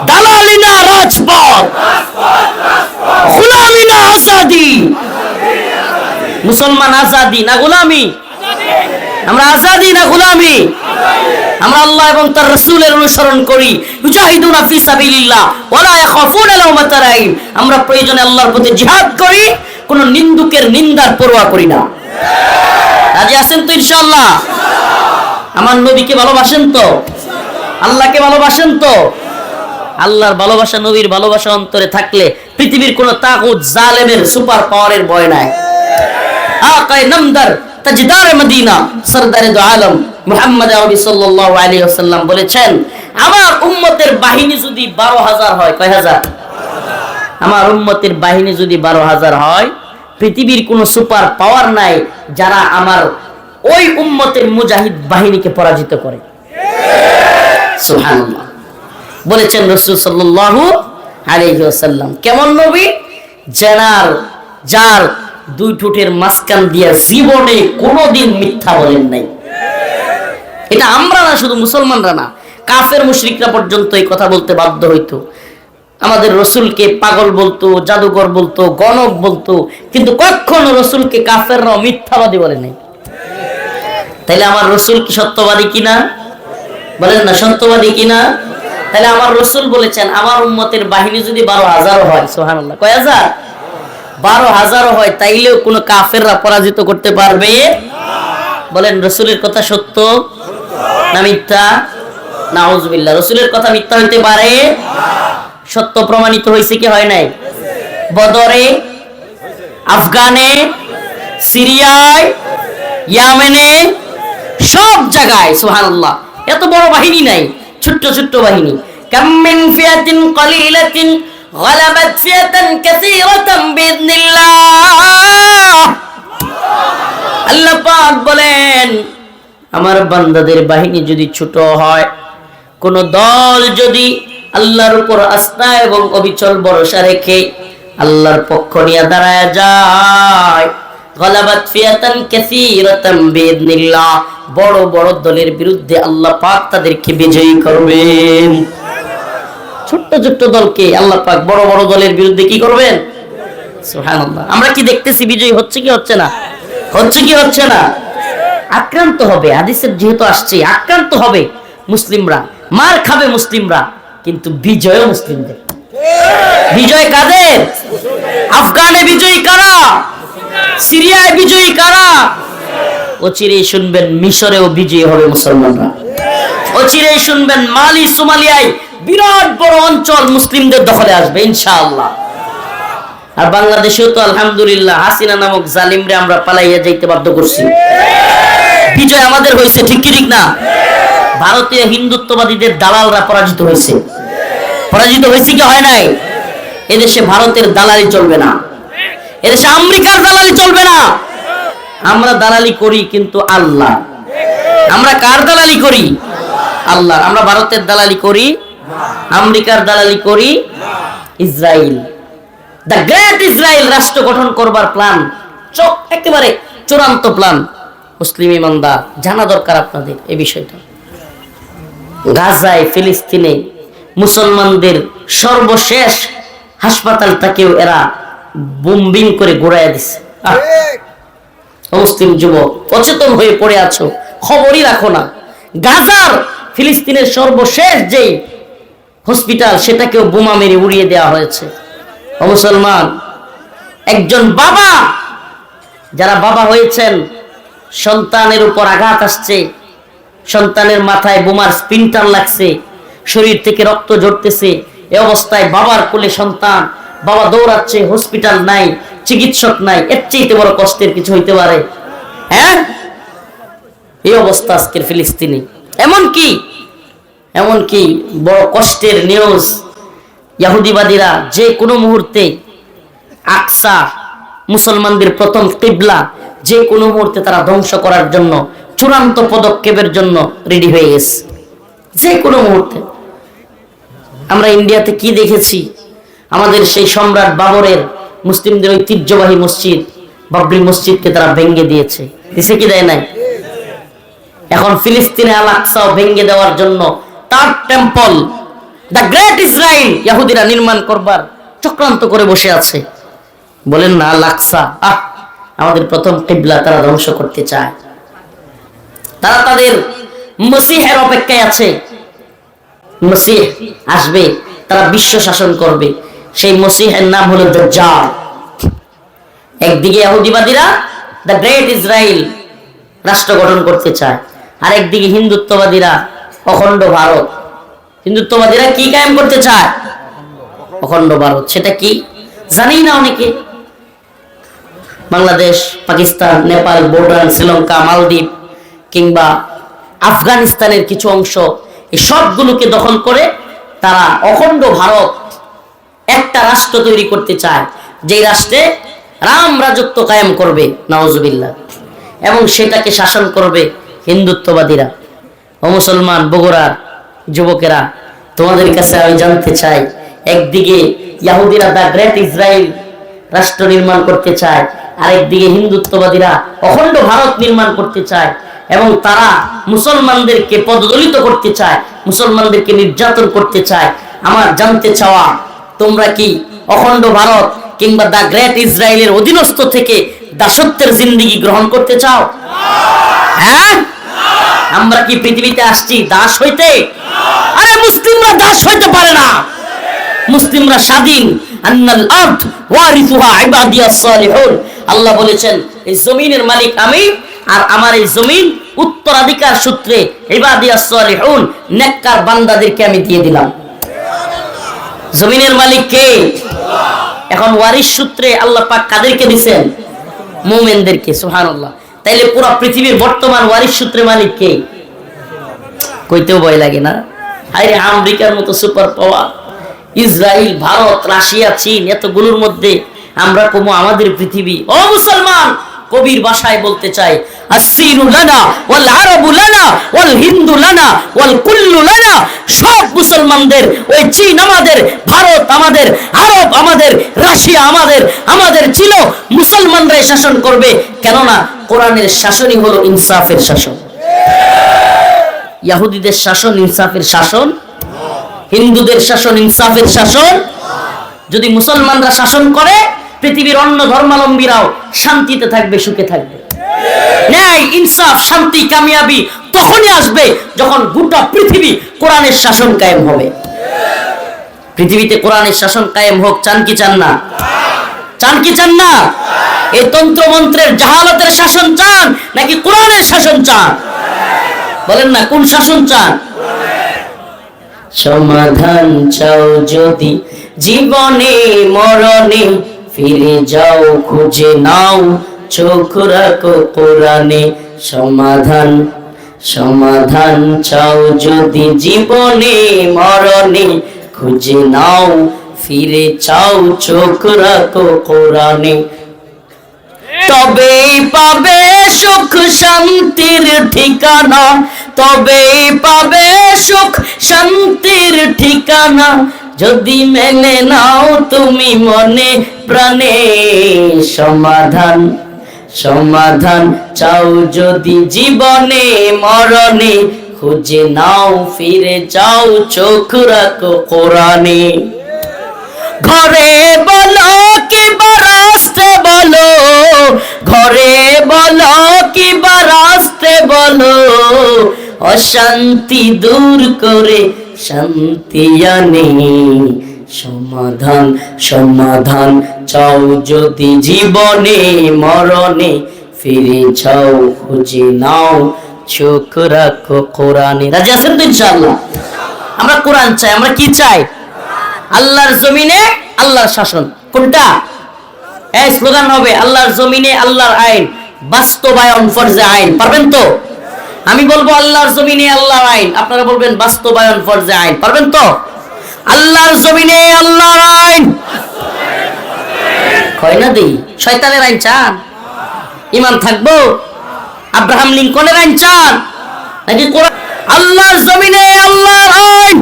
দালালি না রাজপথ, গোলামি না আজাদি। মুসলমান আজাদি না গোলামি? আমরা আজাদি না গোলামি? আমরা আল্লাহ এবং তার রাসূলের অনুসরণ করি। মুজাহিদুনা ফি সাবিলিল্লাহ ওয়ালা ইয়াখাফুনা লাওমাতা লাইম। আমরা প্রয়োজনে আল্লাহর পথে জিহাদ করি, কোন নিন্দুকের নিন্দার পরোয়া করি না। রাজি আছেন তো ইনশাআল্লাহ? আমার নবীকে ভালোবাসেন তো? আল্লাহকে ভালোবাসেন তো? আল্লাহর ভালোবাসা, নবীর ভালোবাসা অন্তরে থাকলে পৃথিবীর কোন তাগুত জালেমের সুপার পাওয়ারের ভয় নাই। আকায়ে নামদার তাজদার মদিনা সরদারে দু আলম মুহাম্মদ আরবি সাল্লাল্লাহু আলাইহি ওয়াসাল্লাম বলেছেন, আমার উম্মতের বাহিনী যদি 12,000 হয়, কয় হাজার? আমার উম্মতের বাহিনী যদি 12,000 হয়, পৃথিবীর কোন সুপার পাওয়ার নাই যারা আমার ওই উম্মতের মুজাহিদ বাহিনীকে পরাজিত করে। সুবহানাল্লাহ বলেছেন রাসূল সাল্লাল্লাহু আলাইহি ওয়াসাল্লাম। কেমন নবী? যার দুই ঠোঁটের মাঝখান দিয়া জীবনে কোনোদিন মিথ্যা বলেন নাই। এটা আমরা না, শুধু মুসলমানরা না, কাফের মুশরিকরা পর্যন্ত এই কথা বলতে বাধ্য হইতো। আমাদের রসুলকে পাগল বলতো, জাদুকর বলতো, গণক বলতো, কিন্তু কখনো রসুলকে কাফেররাও মিথ্যাবাদী বলে নাই। তাইলে আমার রসুল কি সত্যবাদী কিনা? বলেন না, সত্যবাদী কিনা? তাহলে আমার রসুল বলেছেন আমার উম্মতের বাহিনী যদি 12,000 হয়, সুবহানাল্লাহ, কয় হাজার? 12,000 হয়, তাইলেও কোন কাফেররা পরাজিত করতে পারবে? বলেন রসুলের কথা সত্য না মিথ্যা? নাউজুবিল্লাহ। রসুলের কথা মিথ্যা হইতে পারে? সত্য প্রমাণিত হয়েছে কি হয় নাই? বদরে, আফগানে, সিরিয়ায়, ইয়ামেনে, সব জায়গায়। সুবহানাল্লাহ। এত বড় বাহিনী নাই, ছোট্ট ছোট্ট বাহিনী। কাম মিন ফিয়াতিন কলিলাতিন গালাবাত ফিয়াতান কাসীরাতান বিইذنিল্লাহ। আল্লাহ পাক বলেন, আমার বান্দাদের বাহিনী যদি ছোট হয়, কোন দল যদি আল্লাহর উপর আস্থা এবং অবিচল ভরসা রেখে আল্লাহর পক্ষ নিয়ে দাঁড়ায় যায়, গালাবাত ফিয়াতান কাসীরাতান বিইذنিল্লাহ, বড় বড় দলের বিরুদ্ধে আল্লাহ পাক তাদেরকে বিজয়ী করবেন। ছোট্ট ছোট্ট দলকে আল্লাহ পাক বড় বড় দলের বিরুদ্ধে কি করবেন? সুবহানাল্লাহ। আমরা কি দেখতেছি বিজয়ী হচ্ছে কি হচ্ছে না? হচ্ছে কি হচ্ছে না? আক্রান্ত হবে, হাদিসের যেহেতু আসছে, আক্রান্ত হবে মুসলিমরা, মার খাবে মুসলিমরা, কিন্তু বিজয় মুসলিমদের। বিজয় কাদের? আফগানে বিজয়ী কারা? সিরিয়ায় বিজয়ী কারা? অচিরেই শুনবেন মিশরেও বিজয়ী হবে মুসলমানরা। অচিরেই শুনবেন মালি, সোমালিয়ায় বিরাট বড় অঞ্চল মুসলিমদের দখলে আসবে ইনশাআল্লাহ। আর বাংলাদেশেও তো আলহামদুলিল্লাহ হাসিনা নামক জালিমরে আমরা পালাইয়া যাইতে বাধ্য করছি। বিজয় আমাদের হয়েছে, ঠিক কি ঠিক না? ভারতীয় হিন্দুত্ববাদীদের দালালরা পরাজিত হয়েছে। পরাজিত হয়েছে কি হয় নাই? এদেশে ভারতের দালালি চলবে না, এদেশে আমেরিকার দালালি চলবে না। আমরা দালালি করি কিন্তু আল্লাহ। আমরা কার দালালি করি? আল্লাহ। আমরা ভারতের দালালি করি, আমেরিকার দালালি করি, ইসরায়েল, দ্য গ্রেট ইসরায়েল রাষ্ট্র গঠন করবার প্ল্যান, একেবারে চূড়ান্ত প্ল্যান। মুসলিম ইমানদার, জানা দরকার আপনাদের এই বিষয়টা। গাজায়, ফিলিস্তিনে মুসলমানদের সর্বশেষ হাসপাতালটাকেও এরা বোম্বিং করে ঘুরাইয়া দিচ্ছে। মুসলিম যুবক অচেতন হয়ে পড়ে আছো, খবরই রাখো না। গাজার, ফিলিস্তিনের সর্বশেষ যেই হসপিটাল সেটাকেও বোমা মেরে উড়িয়ে দেওয়া হয়েছে। ও মুসলমান, একজন বাবা, যারা বাবা হয়েছেন, সন্তানের উপর আঘাত আসছে, সন্তানের মাথায় বোমার স্পিনটার লাগছে, শরীর থেকে রক্ত ঝরতেছে, এ অবস্থায় বাবার কোলে সন্তান, বাবা দৌড়াচ্ছে, হসপিটাল নাই, চিকিৎসক নাই, এর চাইতে বড় কষ্টের কিছু হইতে পারে? হ্যাঁ, এই অবস্থা আজকের ফিলিস্তিনে। এমনকি বড় কষ্টের নিউজ, ইহুদিবাদীরা যে কোনো মুহূর্তে আকসা, মুসলমানদের প্রথম কিবলা, যে কোনো মুহূর্তে তারা ধ্বংস করার জন্য চূড়ান্ত পদক্ষেপের জন্য রেডি হয়ে গেছে, যে কোনো মুহূর্তে। আমরা ইন্ডিয়াতে কি দেখেছি, আমাদের সেই সম্রাট বাবরের মুসলিমদের ঐতিহ্যবাহী মসজিদ বাবরি মসজিদকে তারা ভেঙে দিয়েছে, দিছে কি দেয় নাই? এখন ফিলিস্তিনে আল আকসাও ভেঙে দেওয়ার জন্য তার টেম্পল, দ্য গ্রেট ইসরায়েল, ইহুদিরা নির্মাণ করবার চক্রান্ত করে বসে আছে। বলেন না আল আকসা, আমাদের প্রথম কিবলা তারা ধ্বংস করতে চায়। তারা তাদের মসিহের অপেক্ষায় আছে, মসিহ আসবে, তারা বিশ্ব শাসন করবে। সেই মসিহের নাম হলো দাজ্জাল। একদিকে ইহুদিবাদীরা দ্য গ্রেট ইসরায়েল রাষ্ট্র গঠন করতে চায়, আর একদিকে হিন্দুত্ববাদীরা অখণ্ড ভারত। হিন্দুত্ববাদীরা কি কায়েম করতে চায়? অখণ্ড ভারত। সেটা কি জানি না অনেকে। বাংলাদেশ, পাকিস্তান, নেপাল, ভুটান, শ্রীলঙ্কা, মালদ্বীপ কিংবা আফগানিস্তানের কিছু অংশ, এই সবগুলোকে দখল করে তারা অখণ্ড ভারত, একটা রাষ্ট্র তৈরি করতে চায়, যেই রাষ্ট্রে রাম রাজত্ব কায়েম করবে, নাউজুবিল্লাহ, এবং সেটাকে শাসন করবে হিন্দুত্ববাদীরা। ও মুসলমান বগুড়ার যুবকেরা, তোমাদের কাছে আমি জানতে চাই, একদিকে ইহুদিরা দ্য গ্রেট ইসরায়েল রাষ্ট্র নির্মাণ করতে চায়, আরেকদিকে হিন্দুত্ববাদীরা অখণ্ড ভারত নির্মাণ করতে চায়, এবং তারা মুসলমানদেরকে পদদলিত করতে চায়, মুসলমানদেরকে নির্যাতন করতে চায়। আমার জানতে চাওয়া, তোমরা কি অখণ্ড ভারত কিংবা দ্য গ্রেট ইসরায়েলের অধীনস্থ থেকে দাসত্বের জিন্দেগি গ্রহণ করতে চাও? হ্যাঁ, আমরা কি পৃথিবীতে আসছি দাস হইতে? আরে মুসলিমরা দাস হইতে পারে না, মুসলিমরা স্বাধীন। আন্নাল আরদ ওয়ারিসুহা ইবাদিয়াস সালিহুন, আল্লাহ বলেছেন এই জমিনের মালিক আমি, আর আমার এই জমিন উত্তরাধিকার সূত্রে ইবাদিয়াস সালিহুন, নেককার বান্দাদেরকে আমি দিয়ে দিলাম। জমিনের মালিক কে? এখন ওয়ারিস সূত্রে আল্লাহ পাক কাদেরকে দিবেন? মুমিনদেরকে। সুবহানাল্লাহ। তাইলে পুরো পৃথিবীর বর্তমান ওয়ারিস সূত্রে মালিক কে? কইতেও ভয় লাগে না? আরে আমেরিকার মতো super power, Israel, Bharat, Russia, চীন, এতগুলোর মধ্যে আমরা কমো আমাদের পৃথিবী। ও মুসলমান, কবির ভাষায় বলতে চাই, আসসিনু লানা ওয়াল আরাবু লানা ওয়াল হিন্দু লানা ওয়াল কুল্লু লানা। সব মুসলমানদের, ওই চীন আমাদের, ভারত আমাদের, আরব আমাদের, রাশিয়া আমাদের, আমাদের ছিল। মুসলমানরাই শাসন করবে, কেননা কোরআনের শাসনই হলো ইনসাফের শাসন। ইহুদিদের শাসন ইনসাফের শাসন, হিন্দুদের শাসন ইনসাফের শাসন। যদি মুসলমানরা শাসন করে, পৃথিবীর অন্য ধর্মাবলম্বীরাও শান্তিতে থাকবে, সুখে থাকবে। ন্যায়, ইনসাফ, শান্তি, কামিয়াবি তখনই আসবে যখন গোটা পৃথিবী কোরআনের শাসন কায়েম হবে। পৃথিবীতে কোরআনের শাসন কায়েম হোক, চান কি চান না? চান কি চান না? এই তন্ত্র মন্ত্রের জাহালতের শাসন চান নাকি কোরআনের শাসন চান? বলেন না, কোন শাসন চান? সমাধান চাও যদি জীবনে মরণে, ফিরে যাও খুঁজে নাও, চোখ রাখো কোরআনে। সমাধান সমাধান চাও যদি জীবনে মরণে, খুঁজে নাও, ফিরে চাও, চোখ রাখো কোরআনে। তবেই পাবে সুখ শান্তির ঠিকানা, তবেই পাবে সুখ শান্তির ঠিকানা, যদি মেনে নাও তুমি মনে প্রাণে। সমাধান সমাধান চাও যদি জীবনে মরণে, খুঁজে নাও ফিরে যাও চোখ রাখো কোরআনে। ঘরে বলো কিংবা রাস্তে বলো, ঘরে বলো কিংবা রাস্তে বলো, অশান্তি দূর করে শান্তি আনে। সমাধান সমাধান চাও যদি জীবনে মরণে, ফিরে যাও খুঁজে নাও চোখ রাখো কোরআনে। রাজি আছেন তো ইনশাআল্লাহ? আমরা কোরআন চাই। আমরা কি চাই? আল্লাহর জমিনে আল্লাহর শাসন। কোনটা? এই স্লোগান হবে আল্লাহর জমিনে আল্লাহর আইন, বাস্তবায়ন ফরজে আইন। পারবেন তো? আমি বলবো আল্লাহর জমিনে আল্লাহর আইন, আপনারা বলবেন বাস্তবায়ন ফরজে আইন। পারবেন তো? আল্লাহর জমিনে আল্লাহর আইন। কয় না দেই? শয়তানের আইন চান? ইমান থাকবো? আব্রাহাম লিঙ্কনের আইন চান নাকি কোরআন? আল্লাহর জমিনে আল্লাহর আইন।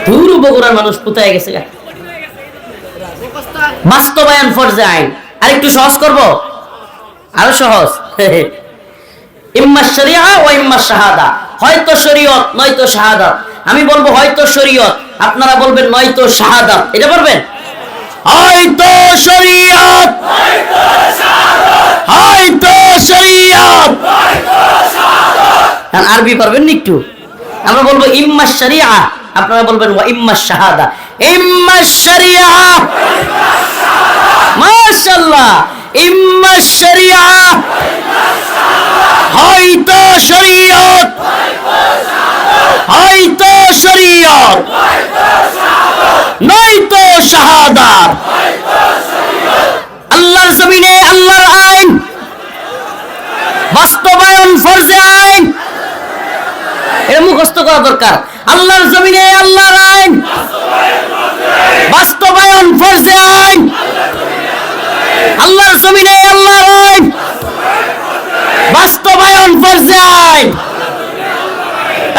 দূর বগুড়ার মানুষ কোথায় গেছে? বাস্তবায়ন ফরজে আইন। আর একটু সহজ করব, আরো সহজ। ইম্মা শরিয়া ও ইম্মা শাহাদা, হয়তো শরীয়ত নয়তো শাহাদাত। আমি বলবো হয়তো শরীয়ত, আপনারা বলবেন নয়তো শাহাদাত। এটা বলবেন হয়তো শরীয়ত, হয়তো শরীয়ত। আরবি পারবেন না একটু? আমরা বলবো ইম্মা শরিয়া, আপনারা বলবেন ওয়া ইম্মা শাহাদা। ইম্মা শরিয়া, মাশাআল্লাহ, ইম্মা শরিয়া হয়তো শরীয়ত, হয়তো শরীয়ত নয়তো শাহাদাত। আল্লাহর জমিনে আল্লাহর আইন, বাস্তবায়ন ফরজে আইন। এটা মুখস্থ করা দরকার। আল্লাহর জমিনে আল্লাহর আইন, বাস্তবায়ন ফরজে আইন। আল্লাহর জমিনে আল্লাহর আইন, বাস্তবায়ন ফরজে আইন।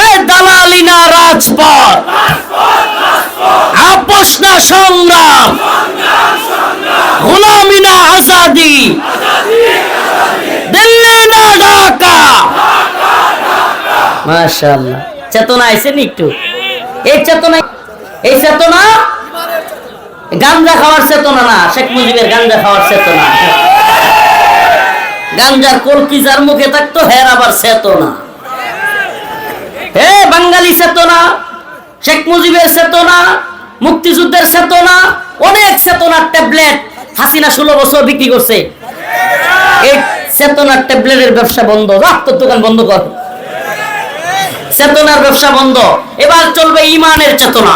এই দালালি না রাজপথ, আপোষ না সংগ্রাম, গোলামি না আজাদি, দিল্লি না ঢাকা। মাশাআল্লাহ, চেতনা আইছেন একটু? এই চেতনা, এই চেতনা গাঞ্জা খাওয়ার চেতনা না, শেখ মুজিবের গাঞ্জা খাওয়ার চেতনা। গাঞ্জার কলকি যার মুখে থাকতো হের আবার চেতনা। হে বাঙালি চেতনা, শেখ মুজিবের চেতনা, মুক্তিযুদ্ধের চেতনা, অনেক চেতনার ট্যাবলেট হাসিনা 16 বছর বিক্রি করছে। এই চেতনার ট্যাবলেটের ব্যবসা বন্ধ, রক্ত দোকান বন্ধ কর। চেতনার ব্যবসা বন্ধ। এবার চলবে ইমানের চেতনা।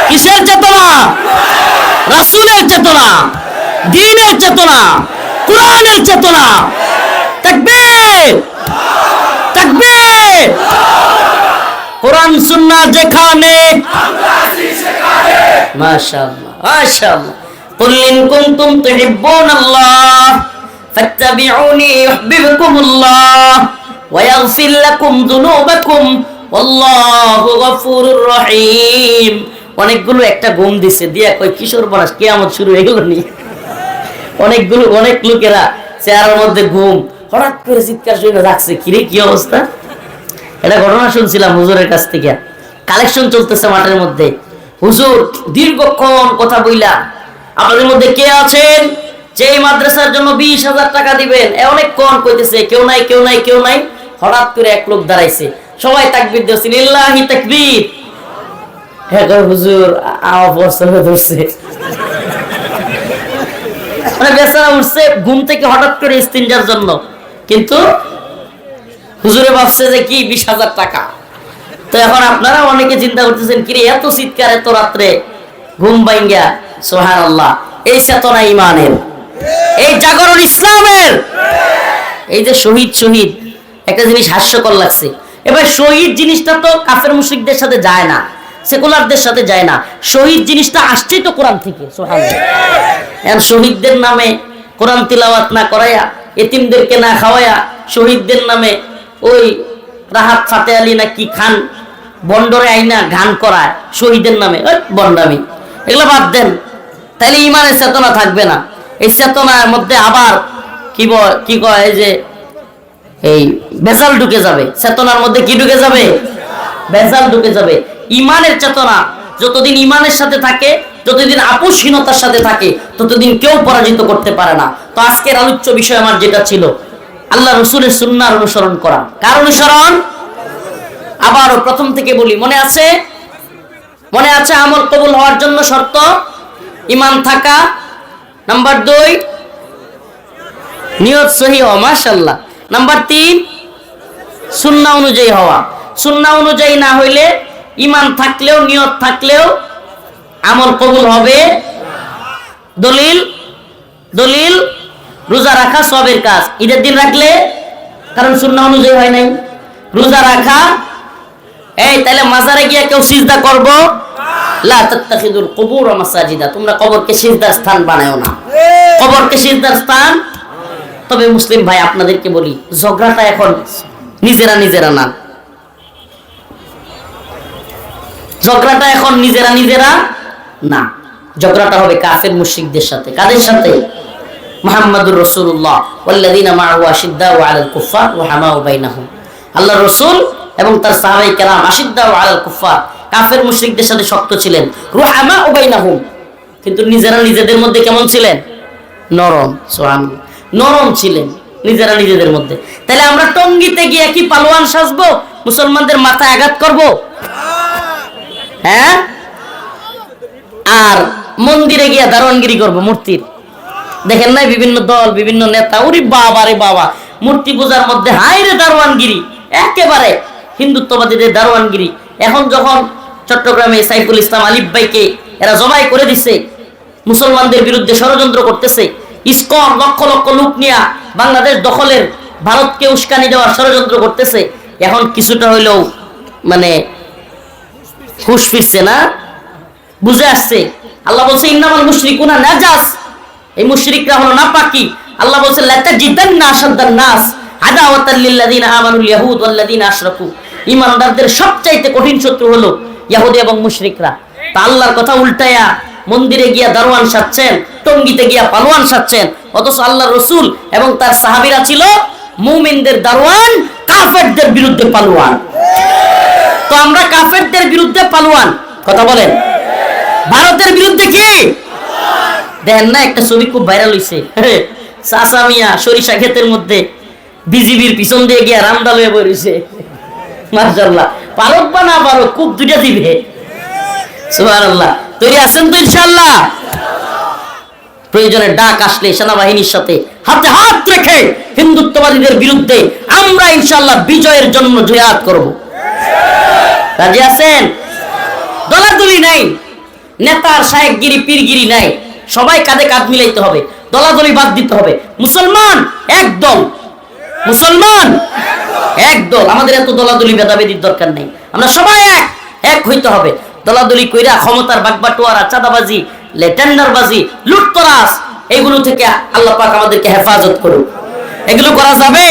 কিসের চেতনা? রাসূলের চেতনা, দ্বীনের চেতনা, কোরআনের চেতনা। তাকবীর, তাকবীর। কোরআন সুন্নাহ যেখানে, আমরা আছি সেখানে। মাশাআল্লাহ, মাশাআল্লাহ। কুল ইন কুনতুম তুহিব্বুনাল্লাহ ফাত্তাবিউনি ইউহিব্বুকুমুল্লাহ ওয়া ইয়াগফির লাকুম যুনুবাকুম ওয়াল্লাহু গফুরুর রহিম। অনেকগুলো একটা ঘুম দিছে, দিয়া কই কিশোর বনাস কিয়ামত শুরু হয়ে গেল নি। অনেকগুলো, অনেক লোকেরা চেয়ারের মধ্যে ঘুম, হঠাৎ করে চিৎকার শুনে রাখছে, কিরে কি অবস্থা? এটা ঘটনা শুনছিলাম হুজুরের কাছ থেকে। কালেকশন চলতেছে মাঠের মধ্যে। হুজুর দীর্ঘক্ষণ কথা বইলা, আপনাদের মধ্যে কে আছেন যে এই মাদ্রাসার জন্য 20,000 টাকা দিবেন? অনেকক্ষণ কইতেছে কেউ নাই, কেউ নাই, কেউ নাই। হঠাৎ করে এক লোক দাঁড়াইছে, সবাই তাকবীর দিয়েছে, লিল্লাহি তাকবীর। হ্যাঁ হুজুর আমার ধরছে, মানে বেচারা উঠছে ঘুম থেকে হঠাৎ করে ইস্তিনজার জন্য, কিন্তু হুজুরে ভাবছে যে কি 20,000 টাকা। তো এখন আপনারা অনেকে চিন্তা করতেছেন কিরে এত চিৎকার এত রাত্রে ঘুম ভাঙ্গা। সুবহানাল্লাহ, এই চেতনা ইমানের, এই জাগরণ ইসলামের। এই যে শহীদ, শহীদ একটা জিনিস হাস্যকর লাগছে। এবার শহীদ জিনিসটা তো কাফের মুশরিকদের সাথে যায় না, সেকুলারদের সাথে যায় না। শহীদ জিনিসটা আসছেই তো কোরআন থেকে। সুবহানাল্লাহ। এখন শহীদদের নামে কোরআন তিলাওয়াত না করায়া, এতিমদেরকে না খাওয়ায়া, শহীদদের নামে ওই রাহাত ফাতে আলী না কি খান বন্ডরে আইনা গান করায় শহীদের নামে, বন্ডামি। এগুলো বাদ দেন, তাইলে ইমানের চেতনা থাকবে না। এই চেতনার মধ্যে আবার কি কয় যে এই ভেজাল ঢুকে যাবে। চেতনার মধ্যে কি ঢুকে যাবে? ভেজাল ঢুকে যাবে। ইমানের চেতনা যতদিন ইমানের সাথে থাকে, যতদিন আপোষহীনতার সাথে থাকে, ততদিন কেউ পরাজিত করতে পারে না। তো আজকের আলোচ্য বিষয় আমার যেটা ছিল, আল্লাহ রসুলের সুন্নাহর অনুসরণ করা। কার অনুসরণ? আবারও প্রথম থেকে বলি, মনে আছে? মনে আছে? আমল কবুল হওয়ার জন্য শর্ত ঈমান থাকা। নাম্বার 2 নিয়ত সহি হওয়া, মাশাআল্লাহ। নাম্বার 3 সুন্নাহ অনুযায়ী হওয়া। সুন্নাহ অনুযায়ী না হইলে ঈমান থাকলেও নিয়ত থাকলেও আমল কবুল হবে। দলিল রোজা রাখা সবের কাজ, ঈদের দিন রাখলে, কারণ সুন্নাহ অনুযায়ী হয় নাই। রোজা রাখা, এই তাহলে মাজারে গিয়ে কেউ সিজদা করব? লা তাত্তাখিদুল কুবুর মাসাজিদা, তোমরা কবরকে সিজদার স্থান বানায়ো না। কবরকে সিজদার স্থান। তবে মুসলিম ভাই আপনাদেরকে বলি, ঝগড়াটা এখন নিজেরা না, ঝগড়াটা এখন নিজেরা না, ঝগড়াটা হবে কাফের মুশরিকদের সাথে। কাদের সাথে? মুহাম্মাদুর রাসূলুল্লাহ ওয়াল্লাযিনা মাআহু আশিদ্দাউ আলাল কুফফার রুহামাউ বাইনাহুম। আল্লাহর রাসূল এবং তার সাহাবায়ে কেরাম আশিদ্দাউ আলাল কুফফার, কাফের মুশরিকদের সাথে শক্ত ছিলেন, রুহামাউ বাইনাহুম, কিন্তু নিজেদের মধ্যে কেমন ছিলেন? নরম। সুবহানাল্লাহ, নরম ছিলেন নিজেদের মধ্যে। তাহলে আমরা টঙ্গিতে গিয়ে কি পালোয়ান সাজবো? মুসলমানদের মাথায় আঘাত করব? হ্যাঁ? আর মন্দিরে গিয়ে দারোয়ানগিরি করব মূর্তির? দেখেন নাই বিভিন্ন দল, বিভিন্ন নেতা, ওরে বাবা রে বাবা, মূর্তি পূজার মধ্যে হায় রে দারোয়ানগিরি, একেবারে হিন্দুত্ববাদীদের দারোয়ানগিরি। এখন যখন চট্টগ্রামে সাইফুল ইসলাম আলিফ ভাইকে এরা জবাই করে দিছে, মুসলমানদের বিরুদ্ধে ষড়যন্ত্র করতেছে, ইসকন লক্ষ লক্ষ লোক নিয়ে বাংলাদেশ দখলের, ভারতকে উস্কানি দেওয়ার ষড়যন্ত্র করতেছে, এখন কিছুটা হইলেও মানে হুশ ফিরছে না, বুঝে আসছে। আল্লাহ বলছে ইন্নামাল মুশরিকুনা নাজাস, এই মুশরিকরা হলো নাপাকি। আল্লাহ বলছে লাতাজিদান্না আশাদ্দান নাস আদাওয়াতাল লিল্লাযিনা আমানুল ইয়াহুদ ওয়াল্লাযিনা আশরাকু, ঈমানদারদের সবচাইতে কঠিন শত্রু হলো ইহুদি এবং মুশরিকরা। তা আল্লাহর কথা উল্টায়া মন্দিরে গিয়া দারোয়ান সাজছেন, টঙ্গিতে গিয়া পালোয়ান সাজছেন, অথচ আল্লাহর রাসূল এবং তার সাহাবীরা ছিল মুমিনদের দারোয়ান, কাফেরদের বিরুদ্ধে পালোয়ান। তো আমরা কাফেরদের বিরুদ্ধে পালোয়ান, কথা বলেন। ভারতের বিরুদ্ধে কি? দেখেন না একটা ছবি খুব ভাইরাল হইছে, চাচা মিয়া সরিষা ক্ষেতের মধ্যে বিজিবির পিছন দিয়ে গিয়া রামডাল হয়ে বইছে। মাশাআল্লাহ, পারক বা না পারক, খুব দুইটা দিবে। সুবহানাল্লাহ। তৈরি আছেন তো ইনশাআল্লাহ? প্রয়োজনে ডাক আসলে সেনাবাহিনীর সাথে হাতে হাত রেখে হিন্দুত্ববাদীদের বিরুদ্ধে আমরা ইনশাআল্লাহ বিজয়ের জন্য জিহাদ করব। রাজি আছেন? দলাদলি নাই, নেতার শায়েখগিরি পীরগিরি নাই, সবাই কাঁধে কাঁধ মিলাইতে হবে, দলাদলি বাদ দিতে হবে। মুসলমান একদল, মুসলমান একদল। আমাদের এত দলাদলি ভেদাভেদির দরকার নেই, আমরা সবাই এক হইতে হবে। দলাদলি কইরা ক্ষমতার বাগবাটোয়ারা, চাঁদাবাজি, টেন্ডারবাজি, লুটতরাজ, এগুলো থেকে আল্লাহ পাক আমাদেরকে হেফাজত করুক। এগুলো করা যাবে?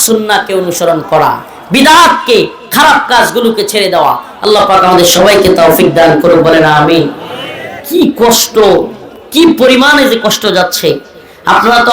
সুন্নাহকে অনুসরণ করা, বিদআতকে, খারাপ কাজগুলোকে ছেড়ে দেওয়া। আল্লাহ পাক আমাদের সবাইকে তৌফিক দান করুক, বলেন আমিন। কি কষ্ট, কি পরিমাণে যে কষ্ট যাচ্ছে, আপনারা তো